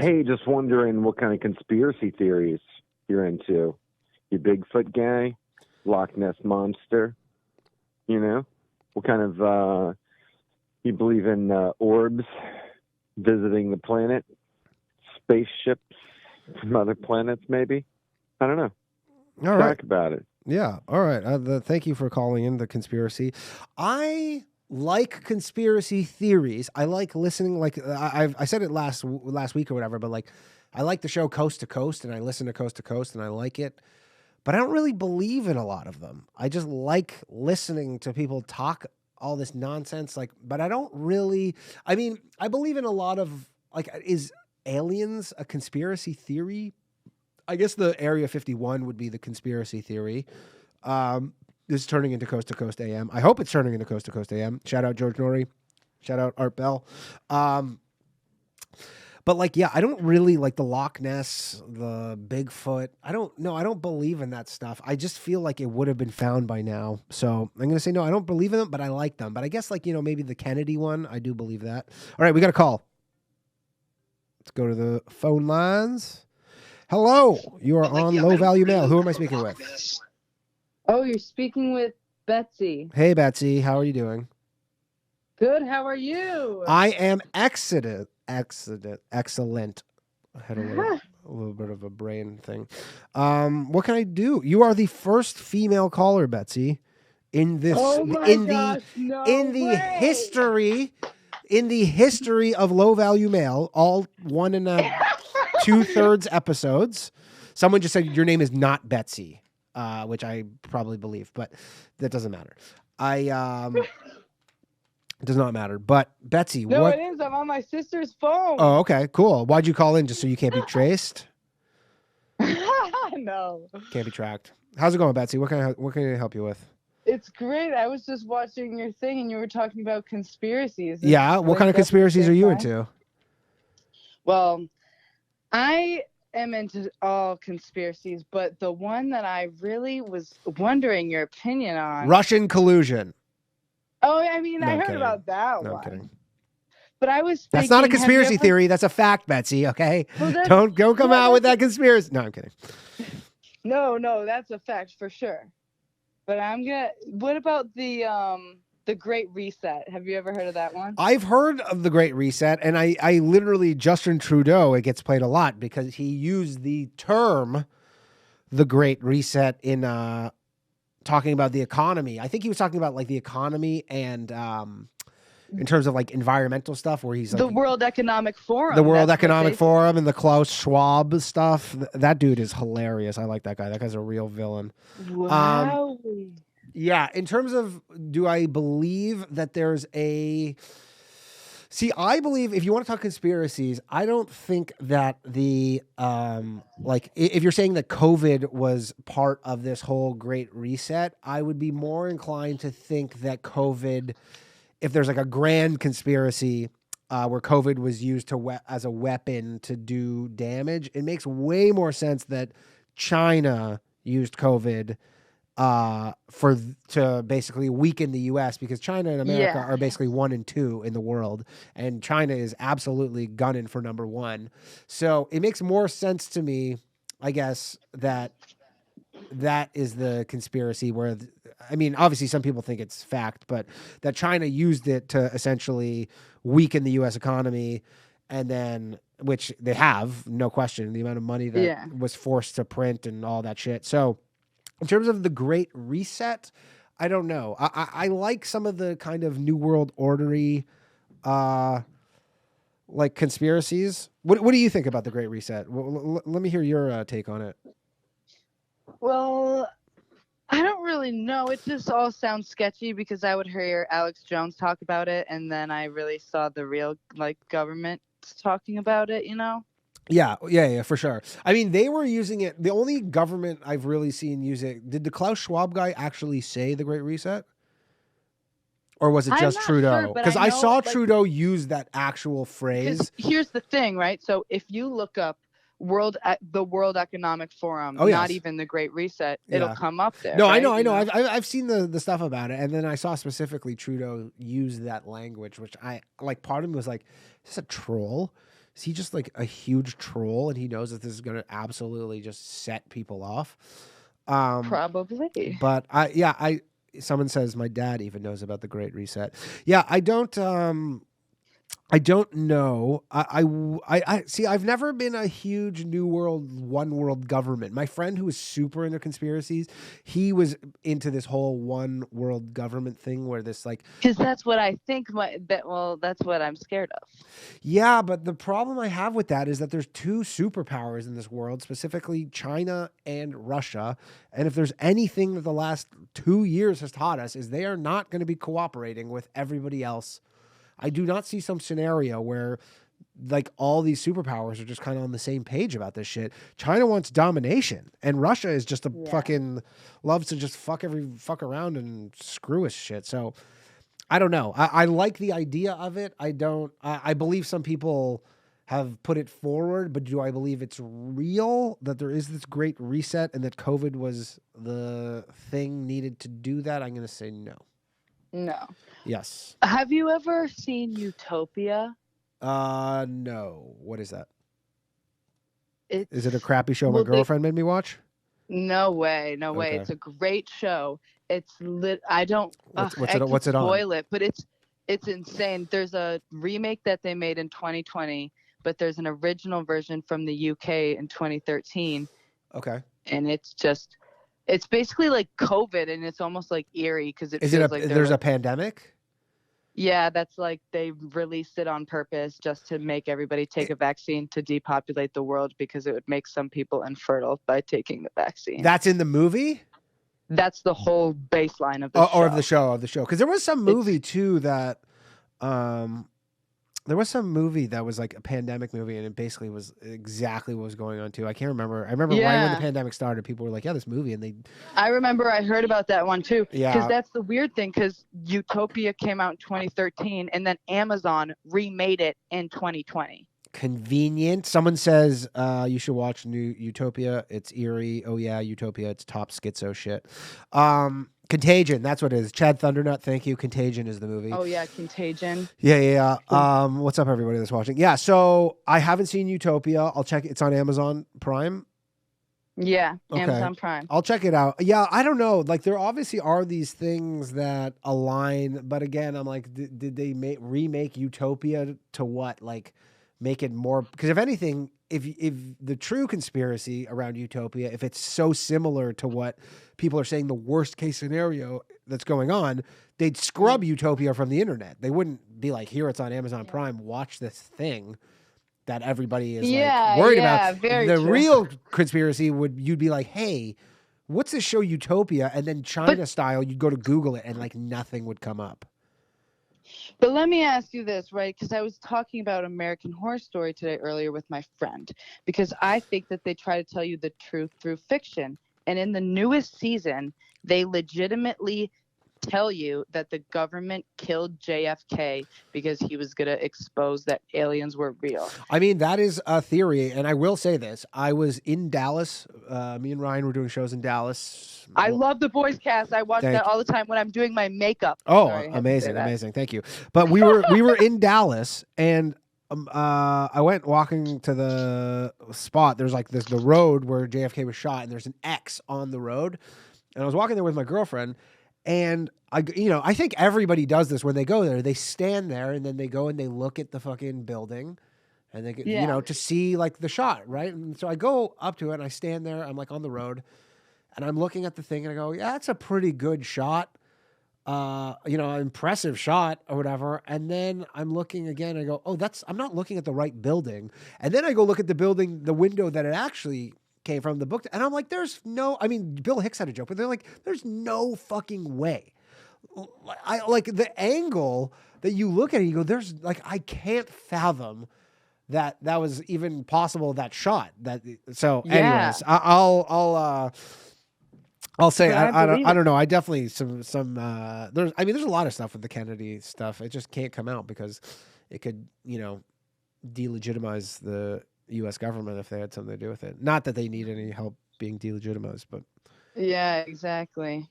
Hey, just wondering what kind of conspiracy theories you're into. You Bigfoot guy, Loch Ness monster, you know? What kind of you believe in orbs visiting the planet, spaceships from other planets maybe? I don't know. All right. Talk about it. Yeah. All right. Thank you for calling in the conspiracy. I like conspiracy theories. I like listening. Like I said it last week or whatever, but like I like the show Coast to Coast, and I listen to Coast to Coast, and I like it. But I don't really believe in a lot of them. I just like listening to people talk all this nonsense. Like, but I don't really. I mean, I believe in a lot of like is aliens a conspiracy theory? I guess the Area 51 would be the conspiracy theory. This is turning into Coast to Coast AM. I hope it's turning into Coast to Coast AM. Shout out George Norrie. Shout out Art Bell. But like, yeah, I don't really like the Loch Ness, the Bigfoot. I don't believe in that stuff. I just feel like it would have been found by now. So I'm going to say no, I don't believe in them, but I like them. But I guess like, maybe the Kennedy one, I do believe that. All right, we got a call. Let's go to the phone lines. Hello, you are on Low Value Mail. Who am I speaking with? Oh, you're speaking with Betsy. Hey, Betsy. How are you doing? Good. How are you? I am excellent. I had a little bit of a brain thing. What can I do? You are the first female caller, Betsy, in this history of Low Value Mail, all 1 2/3 episodes. Someone just said your name is not Betsy, which I probably believe, but that doesn't matter. It does not matter. But Betsy, no, what? It is. I'm on my sister's phone. Oh, okay, cool. Why'd you call in? Just so you can't be traced? No. Can't be tracked. How's it going, Betsy? What can I help you with? It's great. I was just watching your thing, and you were talking about conspiracies. Yeah. What kind of conspiracies are you into? Well, I am into all conspiracies, but the one that I really was wondering your opinion on. Russian collusion. Oh, I mean, I heard about that one. I'm kidding. But I was thinking, that's not a conspiracy theory. That's a fact, Betsy. Okay, don't come out with that conspiracy. No, I'm kidding. No, that's a fact for sure. But what about the Great Reset? Have you ever heard of that one? I've heard of the Great Reset, and I literally, Justin Trudeau, it gets played a lot because he used the term the Great Reset in talking about the economy. I think he was talking about like the economy and in terms of like environmental stuff, where he's like the World Economic Forum. The World Economic Forum and the Klaus Schwab stuff. That dude is hilarious. I like that guy. That guy's a real villain. Wow. Yeah. In terms of, do I believe that there's a... See, I believe if you want to talk conspiracies, I don't think that the, like, if you're saying that COVID was part of this whole Great Reset, I would be more inclined to think that COVID, if there's like a grand conspiracy where COVID was used as a weapon to do damage, it makes way more sense that China used COVID to basically weaken the U.S. because China and America are basically 1 and 2 in the world, and China is absolutely gunning for number 1. So it makes more sense to me, I guess, that is the conspiracy where, I mean, obviously some people think it's fact, but that China used it to essentially weaken the U.S. economy, and then, which they have, no question, the amount of money that was forced to print and all that shit. So in terms of the Great Reset, I don't know. I like some of the kind of New World Order-y, like conspiracies. What do you think about the Great Reset? Let me hear your take on it. Well, I don't really know. It just all sounds sketchy because I would hear Alex Jones talk about it, and then I really saw the real government talking about it, Yeah, for sure. I mean, they were using it. The only government I've really seen use it. Did the Klaus Schwab guy actually say the Great Reset? Or was it just Trudeau? Because I saw Trudeau use that actual phrase. Here's the thing, right? So if you look up the World Economic Forum, not even the Great Reset, it'll come up there. No, right? I know. I've seen the stuff about it, and then I saw specifically Trudeau use that language, which I like. Part of me was like, "Is this a troll? Is he just like a huge troll and he knows that this is going to absolutely just set people off? Probably. But someone says my dad even knows about the Great Reset. Yeah, I don't know. I see. I've never been a huge New World, one world government. My friend who was super into conspiracies, he was into this whole one world government thing where this like. Because that's what I think. That's what I'm scared of. Yeah, but the problem I have with that is that there's two superpowers in this world, specifically China and Russia. And if there's anything that the last 2 years has taught us, is they are not going to be cooperating with everybody else. I do not see some scenario where like all these superpowers are just kind of on the same page about this shit. China wants domination and Russia is just fucking loves to just fuck around and screw us shit. So I don't know. I like the idea of it. I believe some people have put it forward, but do I believe it's real that there is this great reset and that COVID was the thing needed to do that? I'm going to say no. No. Yes. Have you ever seen Utopia? No. What is that? Is it a crappy show my girlfriend made me watch? No way. No way. It's a great show. It's I don't. What's it on? Spoil it, but it's insane. There's a remake that they made in 2020, but there's an original version from the UK in 2013. Okay. And it's basically like COVID, and it's almost like eerie because there's a pandemic? Yeah, that's like they released it on purpose just to make everybody take a vaccine to depopulate the world because it would make some people infertile by taking the vaccine. That's in the movie? That's the whole baseline of the show. Or of the show. Because there was some movie too that there was some movie that was like a pandemic movie, and it basically was exactly what was going on too. I can't remember. I remember right when the pandemic started, people were like, "Yeah, this movie," and I remember I heard about that one too. Yeah. Because that's the weird thing. Because Utopia came out in 2013, and then Amazon remade it in 2020. Convenient. Someone says you should watch New Utopia. It's eerie. Oh yeah, Utopia. It's top schizo shit. Contagion, that's what it is. Chad Thundernut, thank you. Contagion is the movie. Oh yeah, Contagion. Yeah. What's up, everybody that's watching? Yeah, so I haven't seen Utopia. I'll check. It's on Amazon Prime. Yeah, okay. Amazon Prime. I'll check it out. Yeah, I don't know. Like, there obviously are these things that align, but again, I'm like, did they remake Utopia to what? Like, make it more? Because if anything, if the true conspiracy around Utopia, if it's so similar to what people are saying the worst case scenario that's going on, they'd scrub Utopia from the internet. They wouldn't be like, here it's on Amazon Prime, watch this thing that everybody is like worried about. The real conspiracy you'd be like, hey, what's this show Utopia? And then China style, you'd go to Google it and like nothing would come up. But let me ask you this, right? Because I was talking about American Horror Story today earlier with my friend, because I think that they try to tell you the truth through fiction. And in the newest season, they legitimately tell you that the government killed JFK because he was going to expose that aliens were real. I mean, that is a theory. And I will say this. I was in Dallas. Me and Ryan were doing shows in Dallas. I love the Boys Cast. I watch that all the time when I'm doing my makeup. Oh, sorry, amazing. Thank you. But we were in Dallas, and I went walking to the spot. There's like the road where JFK was shot, and there's an X on the road. And I was walking there with my girlfriend, and I think everybody does this when they go there. They stand there, and then they go and they look at the fucking building, and they to see like the shot, right? And so I go up to it, and I stand there. I'm like on the road, and I'm looking at the thing, and I go, yeah, that's a pretty good shot. Impressive shot or whatever. And then I'm looking again. And I go, I'm not looking at the right building. And then I go look at the building, the window that it actually came from, the book. And I'm like, Bill Hicks had a joke, but they're like, there's no fucking way. I like the angle that you look at it, you go, there's like, I can't fathom that was even possible, that shot. Anyways, I'll say I don't know. I definitely there's a lot of stuff with the Kennedy stuff. It just can't come out because it could, delegitimize the U.S. government if they had something to do with it. Not that they need any help being delegitimized, but yeah, exactly.